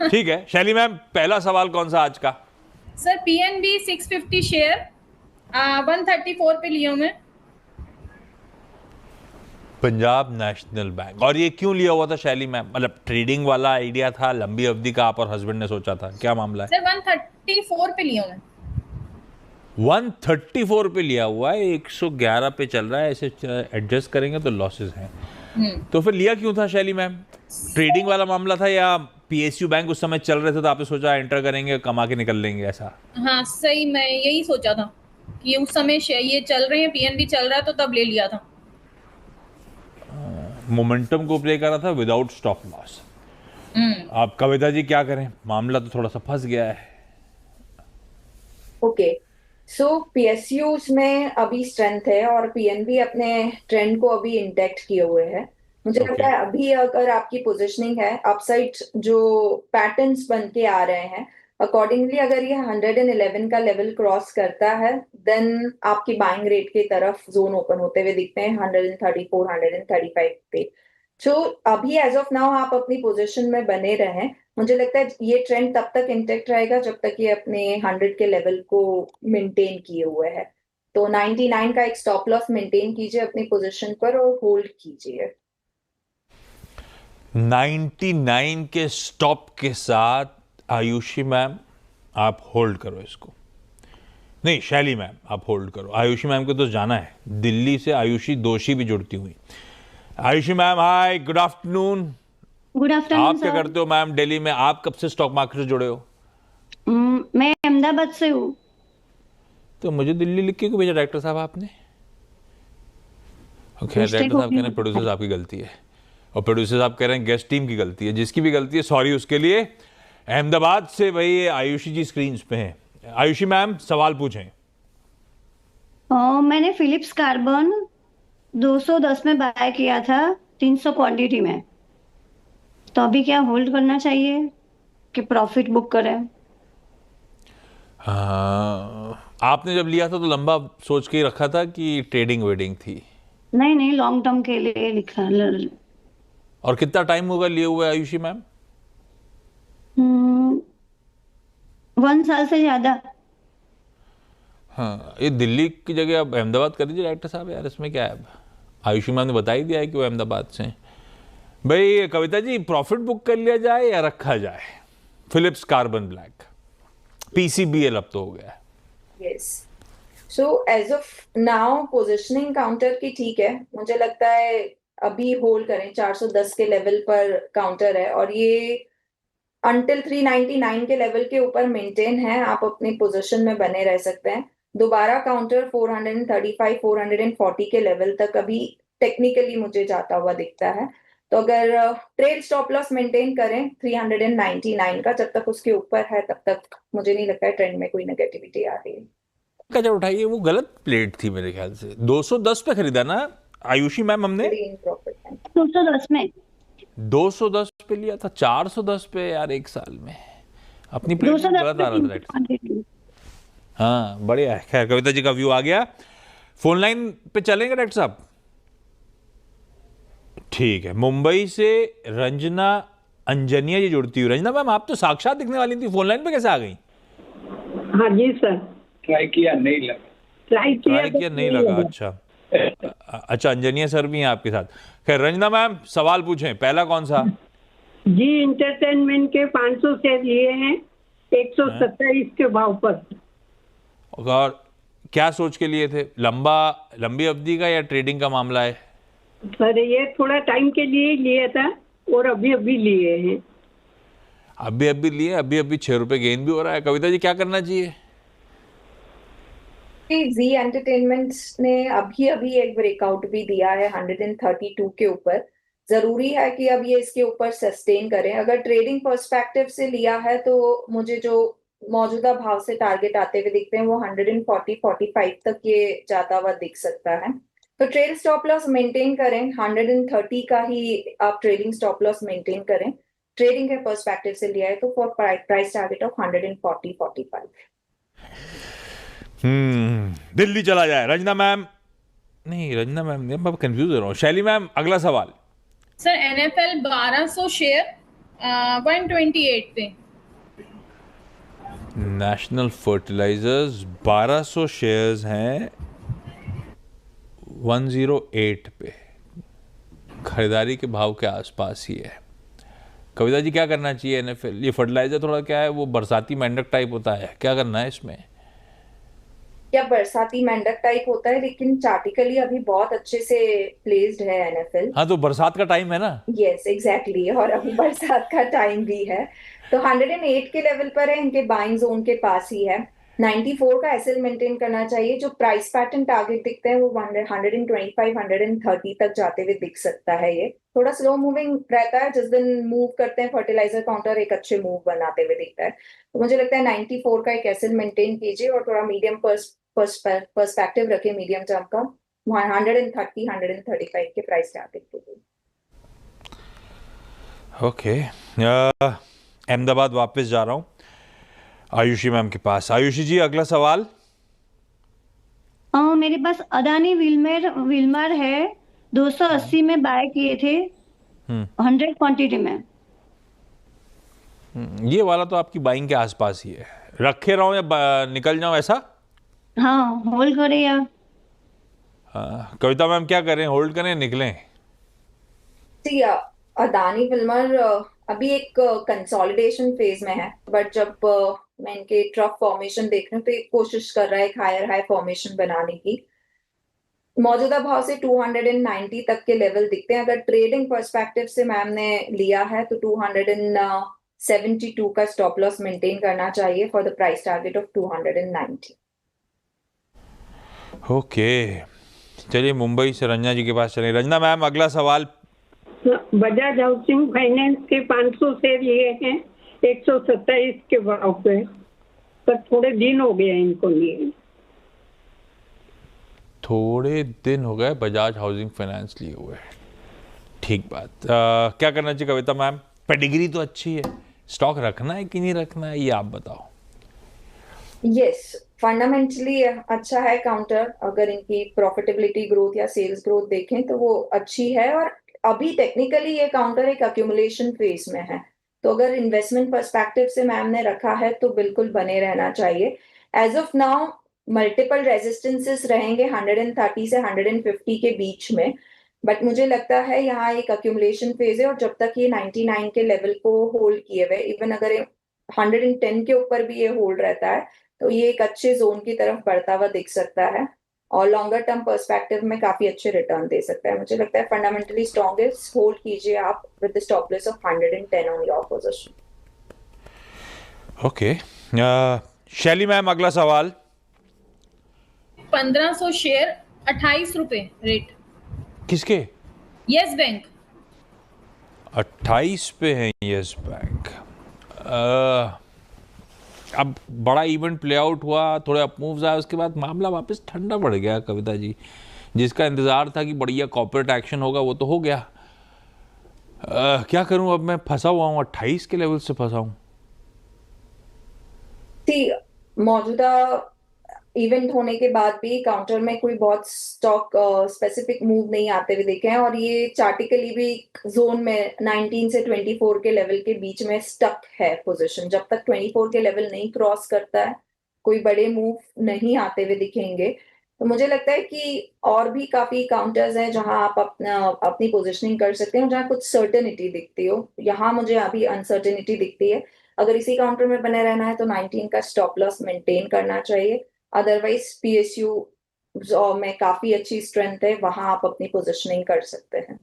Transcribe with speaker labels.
Speaker 1: ठीक है शैली मैम, पहला सवाल कौन सा आज का?
Speaker 2: सर पीएनबी 650 शेयर 134 पे लिया हूं मैं।
Speaker 1: Punjab national bank. और ये क्यों लिया हुआ था शैली मैम? मतलब ट्रेडिंग वाला आइडिया था, लंबी अवधि का आप और हस्बैंड ने सोचा था, क्या मामला है?
Speaker 2: सर 134 पे लिया हूं मैं।
Speaker 1: 134 पे लिया हुआ है, 111 पे चल रहा है, ऐसे एडजस्ट करेंगे तो लॉसेस हैं। तो फिर लिया क्यों था शैली मैम? ट्रेडिंग वाला मामला था या पीएसयू बैंक उस समय चल रहे थे तो आपने सोचा एंटर करेंगे, कमा के निकल लेंगे, ऐसा?
Speaker 2: हाँ सही, मैं यही सोचा था कि उस समय ये चल रहे हैं, पीएनबी चल रहा है तो तब ले लिया था।
Speaker 1: मोमेंटम को प्ले करा था विदाउट स्टॉप लॉस। आप कविता जी क्या करें, मामला तो थोड़ा सा फंस गया है।
Speaker 3: ओके, सो पीएसयूज में अभी स्ट्रेंथ है और पीएनबी अपने ट्रेंड को अभी इंटैक्ट किए हुए है। मुझे लगता है अभी अगर आपकी पोजीशनिंग है अपसाइड, जो पैटर्न्स बन के आ रहे हैं अकॉर्डिंगली, अगर ये 111 का लेवल क्रॉस करता है देन आपकी बाइंग रेट की तरफ जोन ओपन होते हुए दिखते हैं 134 135 पे। जो अभी एज ऑफ नाउ आप अपनी पोजीशन में बने रहें। मुझे लगता है ये ट्रेंड तब तक इंटेक्ट रहेगा जब तक ये अपने 100 के लेवल को मेंटेन किए हुए है। तो 99 का एक स्टॉप लॉस मेंटेन कीजिए अपनी पोजीशन पर और होल्ड कीजिए।
Speaker 1: 99 के स्टॉप के साथ आयुषी मैम आप होल्ड करो इसको। नहीं शैली मैम आप होल्ड करो, आयुषी मैम को तो जाना है दिल्ली से। आयुषी दोषी भी जुड़ती हुई। Ayushi ma'am hi, good afternoon.
Speaker 4: Good afternoon
Speaker 1: आप क्या
Speaker 4: सर।
Speaker 1: करते हो मैम दिल्ली में? आप कब से स्टॉक मार्केट से जुड़े हो?
Speaker 4: मैं अहमदाबाद से हूँ।
Speaker 1: तो मुझे दिल्ली लिख के क्यों भेजा डायरेक्टर साहब आपने? ओके, डायरेक्टर साहब कह रहे हैं प्रोड्यूसर साहब की गलती है, और प्रोड्यूसर साहब कह रहे हैं गेस्ट टीम की गलती है। जिसकी भी गलती है सॉरी उसके लिए। अहमदाबाद से भाई आयुषी जी स्क्रीन पे हैं। आयुषी मैम सवाल पूछें।
Speaker 4: मैंने फिलिप्स कार्बन 210 में बाय किया था 300 क्वांटिटी में, तो अभी क्या होल्ड करना चाहिए कि प्रॉफिट बुक करें?
Speaker 1: आपने जब लिया था तो लंबा सोच के ही रखा था कि ट्रेडिंग वेडिंग थी?
Speaker 4: नहीं नहीं, लॉन्ग टर्म के लिए लिखा।
Speaker 1: और कितना टाइम होगा लिए हुए आयुषी मैम?
Speaker 4: 1 साल से ज्यादा।
Speaker 1: हाँ, ये दिल्ली की जगह अब अहमदाबाद कर दीजिए डायरेक्टर साहब यार, इसमें क्या है? अब आयुषी मैम ने बता ही दिया है कि वो अहमदाबाद से हैं। भाई कविता जी प्रॉफिट बुक कर लिया जाए या रखा जाए? फिलिप्स कार्बन ब्लैक पीसीबीएल अब तो हो गया है।
Speaker 3: Yes, so as of now positioning counter की ठीक है। मुझे लगता है अभी होल्ड करें, 410 के लेवल पर काउंटर है और ये अंटिल 399 के लेवल के ऊपर मेंटेन है। आप अपनी पोजीशन में बने रह सकते हैं। दोबारा काउंटर 435 440 के लेवल तक अभी टेक्निकली मुझे जाता हुआ दिखता है। तो अगर ट्रेड स्टॉप लॉस मेंटेन करें 399 का, जब तक उसके ऊपर है तब तक मुझे नहीं लगता है ट्रेंड में कोई नेगेटिविटी आ रही है।
Speaker 1: का जब उठाइए वो गलत प्लेट थी मेरे ख्याल से। 210 पे खरीदा ना आयुषी मैम हमने?
Speaker 4: 210 में
Speaker 1: 210 पे लिया था, 410 पे यार एक साल में। अपनी प्लेट में गलत आ रहा था। हाँ बढ़िया है। खैर कविता जी का व्यू आ गया। फोन लाइन पे चलेंगे डायरेक्टर साहब? ठीक है, मुंबई से रंजना अंजनिया जी जुड़ती हुई। रंजना मैम आप तो साक्षात दिखने वाली थी, फोन लाइन पे कैसे आ गई?
Speaker 5: हाँ जी सर,
Speaker 6: ट्राई किया नहीं लगा।
Speaker 1: ट्राई किया नहीं लगा। अच्छा अंजनिया सर भी हैं आपके साथ। खैर रंजना मैम सवाल पूछें, पहला कौन सा?
Speaker 5: जी इंटरटेनमेंट के 500 शेयर लिए हैं 127 के भाव पर।
Speaker 1: और क्या सोच के लिए थे? लंबी अवधि का या ट्रेडिंग का मामला है?
Speaker 5: सर ये थोड़ा टाइम के लिए लिया था और अभी अभी लिए हैं।
Speaker 1: अभी लिए, अभी 6 रुपए गेन भी हो रहा है। कविता जी क्या करना चाहिए?
Speaker 3: जी एंटरटेनमेंट ने अभी एक ब्रेकआउट भी दिया है 132 के ऊपर। जरूरी है कि अब ये इसके ऊपर सस्टेन करें। अगर ट्रेडिंग पर्सपेक्टिव से लिया है तो मुझे जो मौजूदा भाव से टारगेट आते हुए दिखते हैं वो 140-45 तक ये जाता हुआ दिख सकता है। तो ट्रेड स्टॉप लॉस मेंटेन करें, 130 का ही आप ट्रेडिंग स्टॉप लॉस मेंटेन करें। ट्रेडिंग के पर्सपेक्टिव से लिया है तो for price target of 140-45।
Speaker 1: Delhi चला जाए। रंजना मैम नहीं, रंजना मैम मैं कंफ्यूज हो रहा हूँ। शैली मैम अगला सवाल।
Speaker 2: सर एनएफएल 1200 शेयर 128 पे।
Speaker 1: नेशनल फर्टिलाइजर्स 1200 शेयर्स हैं 108 पे, खरीदारी के भाव के आसपास ही है। कविता जी क्या करना चाहिए एनएफएल? ये फर्टिलाइजर थोड़ा क्या है, वो बरसाती मेंढक टाइप होता है, क्या करना है इसमें?
Speaker 3: या बरसाती मेंढक टाइप होता है, लेकिन चार्टिकली अभी बहुत अच्छे से प्लेस्ड है एनएफएल।
Speaker 1: हाँ तो बरसात का टाइम है ना।
Speaker 3: यस एग्जैक्टली, और अभी बरसात का टाइम भी है, तो 108 के लेवल पर है, इनके बाइंग जोन के पास ही है। 94 का एसएल मेंटेन करना चाहिए। जो प्राइस पैटर्न टारगेट दिखते हैं वो 125 130 तक जाते हुए दिख सकता है। ये थोड़ा स्लो मूविंग रहता है, जिस दिन मूव करते हैं फर्टिलाइजर काउंटर एक अच्छे मूव बनाते हुए दिखता है। तो मुझे लगता है 94 का एक एसएल मेंटेन कीजिए और थोड़ा मीडियम पर्सपेक्टिव रखिए मीडियम टर्म का, 130 135 के प्राइस टारगेट के लिए।
Speaker 1: ओके, अहमदाबाद वापस जा रहा हूँ आयुषी मैम के पास। आयुषी जी अगला सवाल।
Speaker 4: मेरे पास अदानी विल्मर है, 280 में बाय किए थे, 100 क्वांटिटी में।
Speaker 1: ये वाला तो आपकी बाइंग के आसपास ही है, रखे रहो या निकल जाऊं ऐसा?
Speaker 4: हाँ, होल्ड करें या
Speaker 1: कविता मैम क्या करें, होल्ड करें निकलें?
Speaker 3: जी, अदानी विल्मर अभी एक कंसोलिडेशन फेज में है, बट जब मैं इनके ट्रफ फॉर्मेशन देख रही हूँ तो एक कोशिश कर रहा है एक हायर हाई फॉर्मेशन बनाने की। मौजूदा भाव से 290 तक के लेवल दिखते हैं। अगर ट्रेडिंग पर्सपेक्टिव से मैम ने लिया है तो 272 का स्टॉप लॉस मेंटेन करना चाहिए for the price target of 290।
Speaker 1: Okay, चलिए मुंबई से रंजना जी के पास चले। रंजना मैम अगला सवाल।
Speaker 5: बजाज हाउसिंग फाइनेंस के 500 शेयर लिए हैं 127 के भाव पे, पर थोड़े दिन हो गए इनको लिए।
Speaker 1: थोड़े दिन हो गए बजाज हाउसिंग फाइनेंस लिए हुए, ठीक बात। क्या करना चाहिए कविता मैम? पेडिग्री तो अच्छी है, स्टॉक रखना है कि नहीं रखना है, ये आप बताओ।
Speaker 3: यस, फंडामेंटली अच्छा है काउंटर। अगर इनकी प्रॉफिटेबिलिटी ग्रोथ या सेल्स ग्रोथ देखें तो वो अच्छी है, और अभी टेक्निकली ये काउंटर एक अक्यूमुलेशन फेज में है। तो अगर इन्वेस्टमेंट पर्सपेक्टिव से मैम ने रखा है तो बिल्कुल बने रहना चाहिए। As of now multiple resistances रहेंगे 130 से 150 के बीच में, बट मुझे लगता है यहाँ एक अक्यूमुलेशन फेज है, और जब तक ये 99 के लेवल को होल्ड किए हुए, इवन अगर 110 के ऊपर भी ये होल्ड रहता है तो ये एक अच्छे जोन की तरफ बढ़ता हुआ दिख सकता है, और लॉन्गर टर्म पर्सपेक्टिव में काफी अच्छे रिटर्न दे सकता है। मुझे लगता है फंडामेंटली स्ट्रॉन्ग है, होल्ड कीजिए आप with the stop loss of 110 on your position.
Speaker 1: Okay, शैली मैम अगला सवाल।
Speaker 2: 1500 शेयर 28 रुपए रेट।
Speaker 1: किसके?
Speaker 2: Yes bank.
Speaker 1: 28 पे है यस बैंक। अब बड़ा इवेंट प्ले आउट हुआ, थोड़े अप मूव्स आए, उसके बाद मामला वापस ठंडा पड़ गया कविता जी। जिसका इंतजार था कि बढ़िया कॉर्पोरेट एक्शन होगा वो तो हो गया। क्या करूं, अब मैं फंसा हुआ हूं, 28 के लेवल से फंसा हूं।
Speaker 3: मौजूदा इवेंट होने के बाद भी काउंटर में कोई बहुत स्टॉक स्पेसिफिक मूव नहीं आते हुए देखे हैं, और ये चार्टिकली भी जोन में 19 से 24 के लेवल के बीच में स्टक है पोजीशन। जब तक 24 के लेवल नहीं क्रॉस करता है कोई बड़े मूव नहीं आते हुए दिखेंगे। तो मुझे लगता है कि और भी काफी काउंटर्स हैं जहां आप अपनी पोजिशनिंग कर सकते हो, जहां कुछ सर्टेनिटी दिखती हो। यहाँ मुझे अभी अनसर्टेनिटी दिखती है। अगर इसी काउंटर में बने रहना है तो 19 का स्टॉप लॉस मेंटेन करना चाहिए। अदरवाइज पीएसयू में काफी अच्छी स्ट्रेंथ है, वहां आप अपनी पोजिशनिंग कर सकते हैं।